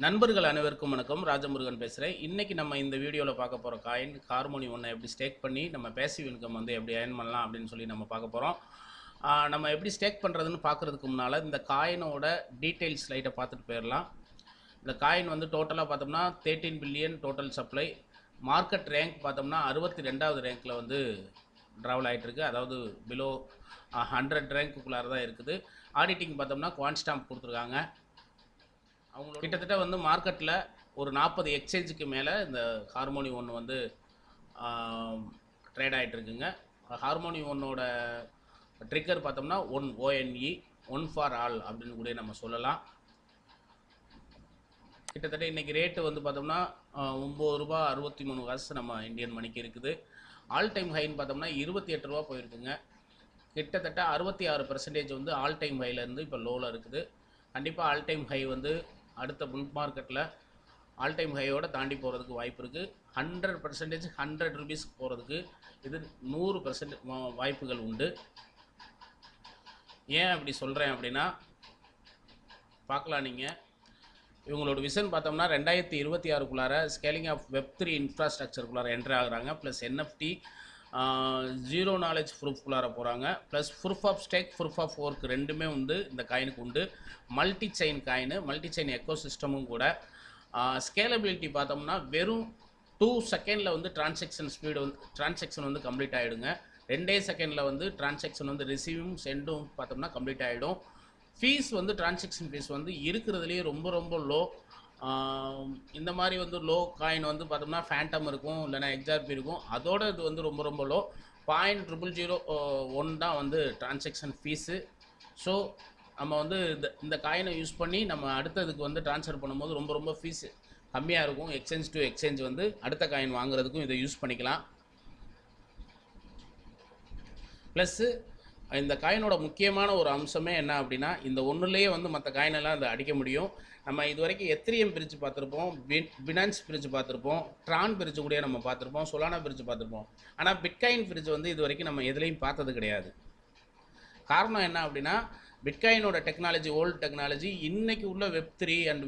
நண்பர்கள் அனைவருக்கும் வணக்கம். ராஜமுருகன் பேசுகிறேன். இன்றைக்கி நம்ம இந்த வீடியோவில் பார்க்க போகிற காயின் ஹார்மோனி ஒன்றை எப்படி ஸ்டேக் பண்ணி நம்ம பேசிவ் இன்கம் வந்து எப்படி ஏர்ன் பண்ணலாம் அப்படின்னு சொல்லி நம்ம பார்க்க போகிறோம். நம்ம எப்படி ஸ்டேக் பண்ணுறதுன்னு பார்க்குறதுக்கு முன்னால் இந்த காயினோட டீட்டெயில்ஸ் லைட்டை பார்த்துட்டு போயிடலாம். இந்த காயின் வந்து டோட்டலாக பார்த்தோம்னா 13 billion total supply. Market rank பார்த்தோம்னா 62வது ரேங்க்கில் வந்து ட்ராவல் ஆகிட்டுருக்கு. அதாவது பிலோ 100 ரேங்க்குள்ளார தான் இருக்குது. ஆடிட்டிங் பார்த்தோம்னா குவான்ட் ஸ்டாம்ப் கொடுத்துருக்காங்க. அவங்க கிட்டத்தட்ட வந்து மார்க்கெட்டில் ஒரு 40 எக்ஸ்சேஞ்சுக்கு மேலே இந்த ஹார்மோனி ஒன்று வந்து ட்ரேட் ஆகிட்டுருக்குங்க. ஹார்மோனி ஒன்னோட ட்ரிக்கர் பார்த்தோம்னா ஒன் ஃபார் ஆல் அப்படின்னு கூட நம்ம சொல்லலாம். கிட்டத்தட்ட இன்றைக்கி ரேட்டு வந்து பார்த்தோம்னா ₹9.63 நம்ம இந்தியன் மணிக்கு இருக்குது. ஆல் டைம் ஹைன்னு பார்த்தோம்னா ₹28 போயிருக்குங்க. கிட்டத்தட்ட 66% வந்து ஆல் டைம் ஹைலேருந்து இப்போ லோவில் இருக்குது. கண்டிப்பாக ஆல் டைம் ஹை வந்து அடுத்த புல் மார்க்கெட்டில் ஆல் டைம் ஹையோட தாண்டி போகிறதுக்கு வாய்ப்பு இருக்குது. 100% 100 ரூபீஸ்க்கு போகிறதுக்கு இது 100% வாய்ப்புகள் உண்டு. ஏன் அப்படி சொல்கிறேன் அப்படின்னா பார்க்கலாம். நீங்கள் இவங்களோட விஷன் பார்த்தோம்னா 2026க்குள்ளார ஸ்கேலிங் ஆஃப் வெப்3 இன்ஃப்ராஸ்ட்ரக்சருக்குள்ளார என்ட்ரு ஆகுறாங்க. ப்ளஸ் NFT ஜீரோ நாலேஜ் ப்ரூஃப்குள்ளார போகிறாங்க. Plus proof of stake, proof of work ரெண்டுமே வந்து இந்த காயினுக்கு உண்டு. Multi chain coin, multi chain எக்கோ சிஸ்டமும் கூட. ஸ்கேலபிலிட்டி பார்த்தோம்னா வெறும் 2 செகண்டில் வந்து டிரான்சாக்ஷன் வந்து கம்ப்ளீட் ஆகிடுங்க. 2 செகண்டில் வந்து டிரான்சாக்ஷன் வந்து ரிசீவும் சென்டும் பார்த்தோம்னா கம்ப்ளீட் ஆகிடும். ஃபீஸ் வந்து டிரான்சாக்ஷன் ஃபீஸ் வந்து இருக்கிறதுலேயே ரொம்ப ரொம்ப லோ. இந்த மாதிரி வந்து லோ காயின் வந்து பார்த்தோம்னா ஃபேண்டம் இருக்கும், இல்லைனா XRP இருக்கும். அதோட இது வந்து ரொம்ப ரொம்ப லோ. 0.0001 தான் வந்து டிரான்சாக்ஷன் ஃபீஸு. ஸோ நம்ம வந்து இந்த காயினை யூஸ் பண்ணி நம்ம அடுத்ததுக்கு வந்து ட்ரான்ஸ்ஃபர் பண்ணும்போது ரொம்ப ரொம்ப ஃபீஸ் கம்மியாக இருக்கும். எக்ஸ்சேஞ்ச் டு எக்ஸ்சேஞ்ச் வந்து அடுத்த காயின் வாங்குறதுக்கும் இதை யூஸ் பண்ணிக்கலாம். ப்ளஸ்ஸு இந்த காயினோட முக்கியமான ஒரு அம்சமே என்ன அப்படின்னா, இந்த ஒன்றுலேயே வந்து மற்ற காயினெல்லாம் அதை அடிக்க முடியும். நம்ம இது வரைக்கும் எத்திரியம் பிரித்து பார்த்துருப்போம், பினான்ஸ் பிரித்து பார்த்துருப்போம், ட்ரான் பிரித்து கூட நம்ம பார்த்துருப்போம், சொலானா பிரித்து பார்த்துருப்போம். ஆனால் பிட்காயின் பிரித்து வந்து இது வரைக்கும் நம்ம எதுலேயும் பார்த்தது கிடையாது. காரணம் என்ன அப்படின்னா, பிட்காயினோட டெக்னாலஜி ஓல்டு டெக்னாலஜி. இன்றைக்கி உள்ள வெப்3 அண்ட்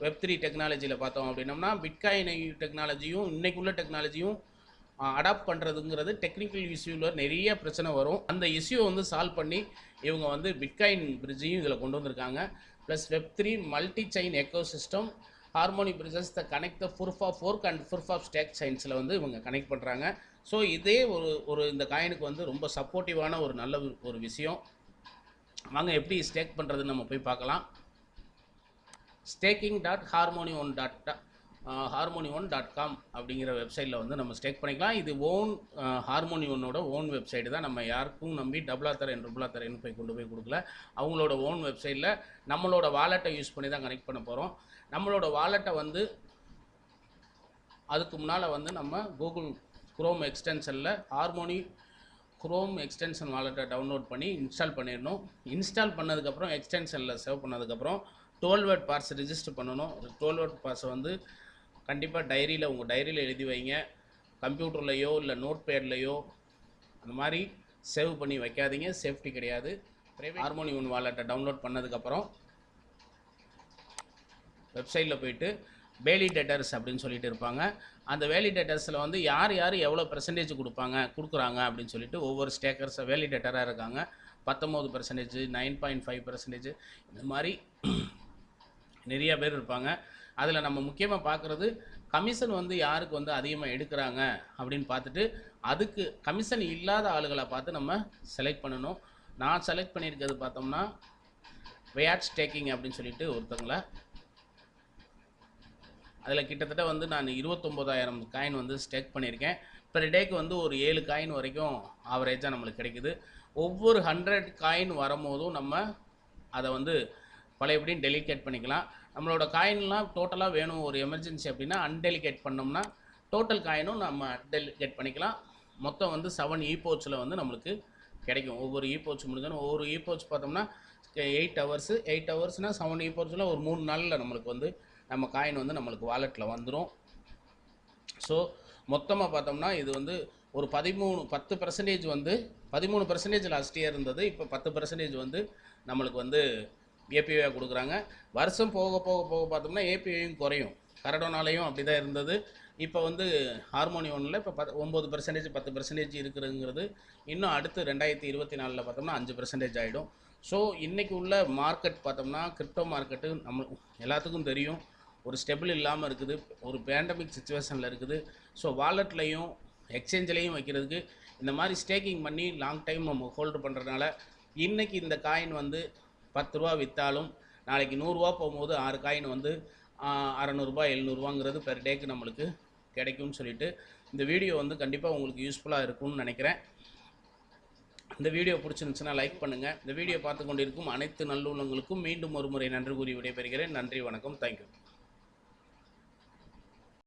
வெப்3 டெக்னாலஜியில் பார்த்தோம் அப்படின்னம்னா, பிட்காயின் டெக்னாலஜியும் இன்றைக்கி உள்ள டெக்னாலஜியும் அடாப்ட் பண்ணுறதுங்கிறது டெக்னிக்கல் இஷ்யூவில் நிறைய பிரச்சனை வரும். அந்த இஷ்யூவை வந்து சால்வ் பண்ணி இவங்க வந்து பிட்காயின் பிரிட்ஜையும் இதில் கொண்டு வந்திருக்காங்க. ப்ளஸ் வெப்3 multi chain ecosystem, harmony bridges the connect the proof of work and proof of stake சயின்ஸில் வந்து இவங்க கனெக்ட் பண்ணுறாங்க. ஸோ இதே ஒரு இந்த காயினுக்கு வந்து ரொம்ப சப்போர்ட்டிவான ஒரு நல்ல ஒரு விஷயம். வாங்க எப்படி ஸ்டேக் பண்ணுறதுன்னு நம்ம போய் பார்க்கலாம். staking.harmony1.com அப்படிங்கிற வெப்சைட்டில் வந்து நம்ம ஸ்டேக் பண்ணிக்கலாம். இது ஹார்மோனி ஒன்னோட ஓன் வெப்சைட்டு தான். நம்ம யாருக்கும் நம்பி டபுளாக தரேன்னு போய் கொண்டு போய் கொடுக்கல. அவங்களோட ஓன் வெப்சைட்டில் நம்மளோட வாலெட்டை யூஸ் பண்ணி தான் கனெக்ட் பண்ண போகிறோம். நம்மளோட வாலெட்டை வந்து அதுக்கு முன்னால் வந்து நம்ம கூகுள் குரோம் எக்ஸ்டென்ஷனில் ஹார்மோனி குரோம் எக்ஸ்டென்ஷன் வாலெட்டை டவுன்லோட் பண்ணி இன்ஸ்டால் பண்ணிடணும். இன்ஸ்டால் பண்ணதுக்கப்புறம் எக்ஸ்டென்ஷனில் சேவ் பண்ணதுக்கப்புறம் 12 வேர்ட் பார்ட்ஸ் ரிஜிஸ்டர் பண்ணணும். 12 வேர்ட் பார்ட்ஸை வந்து கண்டிப்பாக உங்கள் டைரியில் எழுதி வைங்க. கம்ப்யூட்டர்லையோ இல்லை நோட் பேட்லையோ அந்த மாதிரி சேவ் பண்ணி வைக்காதீங்க, சேஃப்டி கிடையாது. ஹார்மோனி ஒன் வாலெட்டை டவுன்லோட் பண்ணதுக்கப்புறம் வெப்சைட்டில் போயிட்டு வேலிடேட்டர்ஸ் அப்படின்னு சொல்லிட்டு இருப்பாங்க. அந்த வேலிடேட்டர்ஸில் வந்து யார் எவ்வளோ பெர்சன்டேஜ் கொடுக்குறாங்க அப்படின்னு சொல்லிட்டு ஒவ்வொரு ஸ்டேக்கர்ஸை வேலிடேட்டராக இருக்காங்க. 19%, 9.5%, இந்த மாதிரி நிறைய பேர் இருப்பாங்க. அதில் நம்ம முக்கியமாக பார்க்குறது கமிஷன் வந்து யாருக்கு வந்து அதிகமாக எடுக்கிறாங்க அப்படின்னு பார்த்துட்டு அதுக்கு கமிஷன் இல்லாத ஆளுகளை பார்த்து நம்ம செலக்ட் பண்ணணும். நான் செலக்ட் பண்ணியிருக்கிறது பார்த்தோம்னா வேட் ஸ்டேக்கிங் அப்படின்னு சொல்லிட்டு ஒருத்தவங்களை. அதில் கிட்டத்தட்ட வந்து நான் 29,000 காயின் வந்து ஸ்டேக் பண்ணியிருக்கேன். பெர் டேக்கு வந்து ஒரு 7 காயின் வரைக்கும் ஆவரேஜாக நம்மளுக்கு கிடைக்குது. ஒவ்வொரு 100 காயின் வரும்போதும் நம்ம அதை வந்து பழையபடியும் டெலிகேட் பண்ணிக்கலாம். நம்மளோட காயின்லாம் டோட்டலாக வேணும் ஒரு எமர்ஜென்சி அப்படின்னா அன்டெலிகேட் பண்ணோம்னா டோட்டல் காயினும் நம்ம டெலிகேட் பண்ணிக்கலாம். மொத்தம் வந்து 7 ஈபோச்சில் வந்து நம்மளுக்கு கிடைக்கும். ஒவ்வொரு ஈபோச் முடிஞ்சோன்னா ஒவ்வொரு ஈபோச் பார்த்தோம்னா 8 ஹவர்ஸ்னால் 7 ஈபோச்சில் ஒரு 3 நாளில் நம்மளுக்கு வந்து நம்ம காயின் வந்து நம்மளுக்கு வாலெட்டில் வந்துடும். ஸோ மொத்தமாக பார்த்தோம்னா இது வந்து ஒரு 10% வந்து 13% லாஸ்ட் இயர் இருந்தது. இப்போ 10% வந்து நம்மளுக்கு வந்து ஏபிஐயாக கொடுக்குறாங்க. வருஷம் போக போக போக பார்த்தோம்னா ஏபிஐயும் குறையும். கரடோனாலையும் அப்படி தான் இருந்தது. இப்போ வந்து ஹார்மோனி ஒன்றில் இப்போ 9% 10% இருக்குதுங்கிறது இன்னும் அடுத்து 2024 பார்த்தோம்னா 5% ஆகிடும். ஸோ இன்றைக்கி உள்ள மார்க்கெட் பார்த்தோம்னா கிரிப்டோ மார்க்கெட்டு நம்ம எல்லாத்துக்கும் தெரியும், ஒரு ஸ்டெபிள் இல்லாமல் இருக்குது, ஒரு பேண்டமிக் சுச்சுவேஷனில் இருக்குது. ஸோ வாலெட்லையும் எக்ஸ்சேஞ்சிலையும் வைக்கிறதுக்கு இந்த மாதிரி ஸ்டேக்கிங் பண்ணி லாங் டைம் நம்ம ஹோல்டு பண்ணுறதுனால இன்றைக்கி இந்த காயின் வந்து 10 ரூபா விற்றாலும் நாளைக்கு 100 ரூபா போகும்போது 6 காயின் வந்து 600 700 பெர் டேக்கு நம்மளுக்கு கிடைக்கும்னு சொல்லிட்டு இந்த வீடியோ வந்து கண்டிப்பாக உங்களுக்கு யூஸ்ஃபுல்லாக இருக்கும்னு நினைக்கிறேன். இந்த வீடியோ பிடிச்சிருந்துச்சுன்னா லைக் பண்ணுங்கள். இந்த வீடியோ பார்த்து கொண்டிருக்கும் அனைத்து நல்லுள்ளங்களுக்கும் மீண்டும் ஒரு முறை நன்றி கூறி விடைபெறுகிறேன். நன்றி, வணக்கம், தேங்க்யூ.